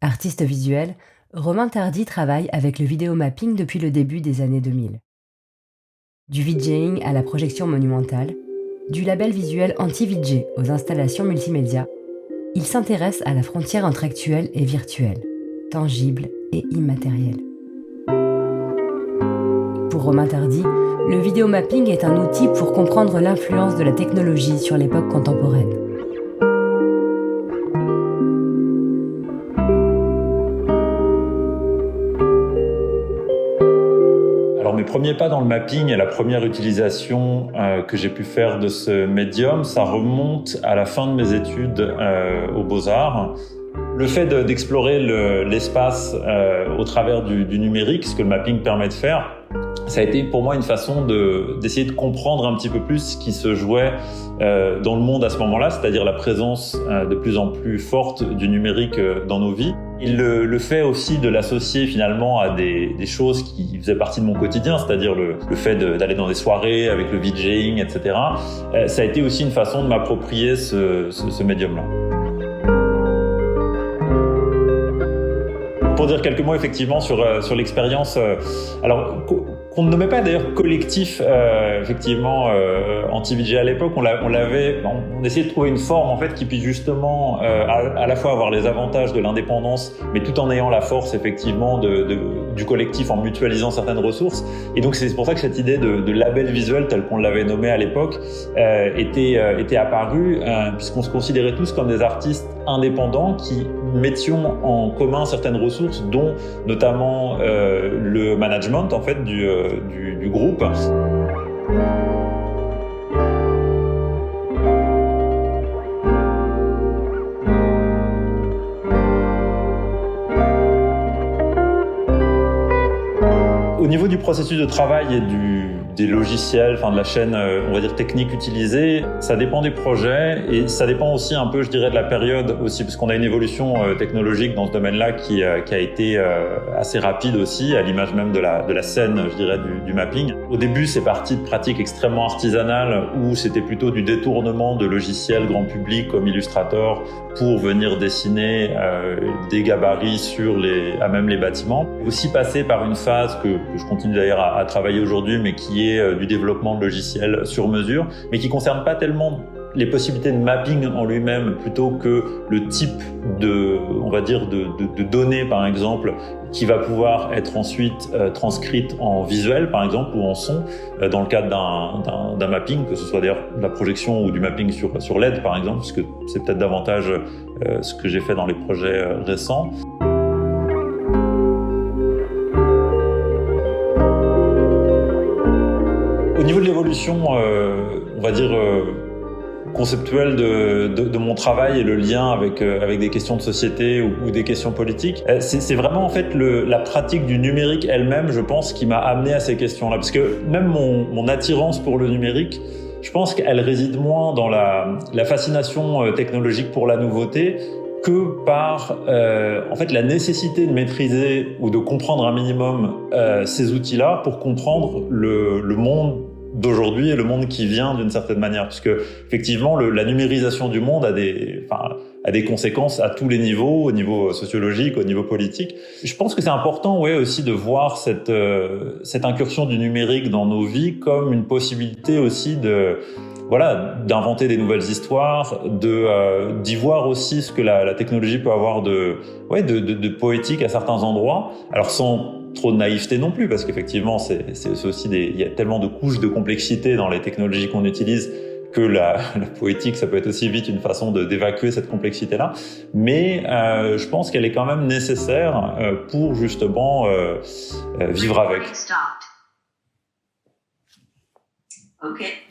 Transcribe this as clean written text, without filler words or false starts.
Artiste visuel, Romain Tardy travaille avec le vidéomapping depuis le début des années 2000. Du VJing à la projection monumentale, du label visuel anti-VJ aux installations multimédia, il s'intéresse à la frontière entre actuel et virtuel, tangible et immatériel. Pour Romain Tardy, le vidéomapping est un outil pour comprendre l'influence de la technologie sur l'époque contemporaine. Alors mes premiers pas dans le mapping et la première utilisation que j'ai pu faire de ce médium, ça remonte à la fin de mes études aux Beaux-Arts. Le fait d'explorer l'espace au travers du numérique, ce que le mapping permet de faire, ça a été pour moi une façon d'essayer de comprendre un petit peu plus ce qui se jouait dans le monde à ce moment-là, c'est-à-dire la présence de plus en plus forte du numérique dans nos vies. Et le fait aussi de l'associer finalement à des choses qui faisaient partie de mon quotidien, c'est-à-dire le fait d'aller dans des soirées avec le VJing, etc. Ça a été aussi une façon de m'approprier ce médium-là. Pour dire quelques mots effectivement sur l'expérience, alors qu'on ne nommait pas d'ailleurs collectif effectivement anti-VJ à l'époque, on essayait de trouver une forme en fait qui puisse justement à la fois avoir les avantages de l'indépendance, mais tout en ayant la force effectivement du collectif en mutualisant certaines ressources. Et donc c'est pour ça que cette idée de label visuel tel qu'on l'avait nommé à l'époque était apparue, puisqu'on se considérait tous comme des artistes indépendants qui mettions en commun certaines ressources, dont notamment le management en fait du groupe. Au niveau du processus de travail et des logiciels, enfin de la chaîne, on va dire technique utilisée, ça dépend des projets et ça dépend aussi un peu, je dirais, de la période aussi, parce qu'on a une évolution technologique dans ce domaine-là qui a été assez rapide aussi, à l'image même de la scène, je dirais, du mapping. Au début, c'est parti de pratiques extrêmement artisanales où c'était plutôt du détournement de logiciels grand public comme Illustrator pour venir dessiner des gabarits à même les bâtiments. Aussi passé par une phase que je continue d'ailleurs à travailler aujourd'hui, mais qui est du développement de logiciels sur mesure, mais qui concerne pas tellement les possibilités de mapping en lui-même, plutôt que le type on va dire, de données, par exemple, qui va pouvoir être ensuite transcrite en visuel, par exemple, ou en son, dans le cadre d'un mapping, que ce soit d'ailleurs de la projection ou du mapping sur LED, par exemple, parce que c'est peut-être davantage ce que j'ai fait dans les projets récents. Au niveau de l'évolution, on va dire, conceptuelle de mon travail et le lien avec des questions de société ou des questions politiques, c'est vraiment en fait la pratique du numérique elle-même, je pense, qui m'a amené à ces questions-là. Parce que même mon attirance pour le numérique, je pense qu'elle réside moins dans la fascination technologique pour la nouveauté que par en fait la nécessité de maîtriser ou de comprendre un minimum ces outils-là pour comprendre le monde d'aujourd'hui et le monde qui vient d'une certaine manière, puisque effectivement la numérisation du monde a des conséquences à tous les niveaux, au niveau sociologique, au niveau politique. Je pense que c'est important, aussi de voir cette incursion du numérique dans nos vies comme une possibilité aussi d'inventer des nouvelles histoires, d'y voir aussi ce que la technologie peut avoir de poétique à certains endroits. Alors sans trop de naïveté non plus, parce qu'effectivement, c'est aussi il y a tellement de couches de complexité dans les technologies qu'on utilise que la poétique, ça peut être aussi vite une façon d'évacuer cette complexité-là. Mais je pense qu'elle est quand même nécessaire pour justement vivre avec. Ok.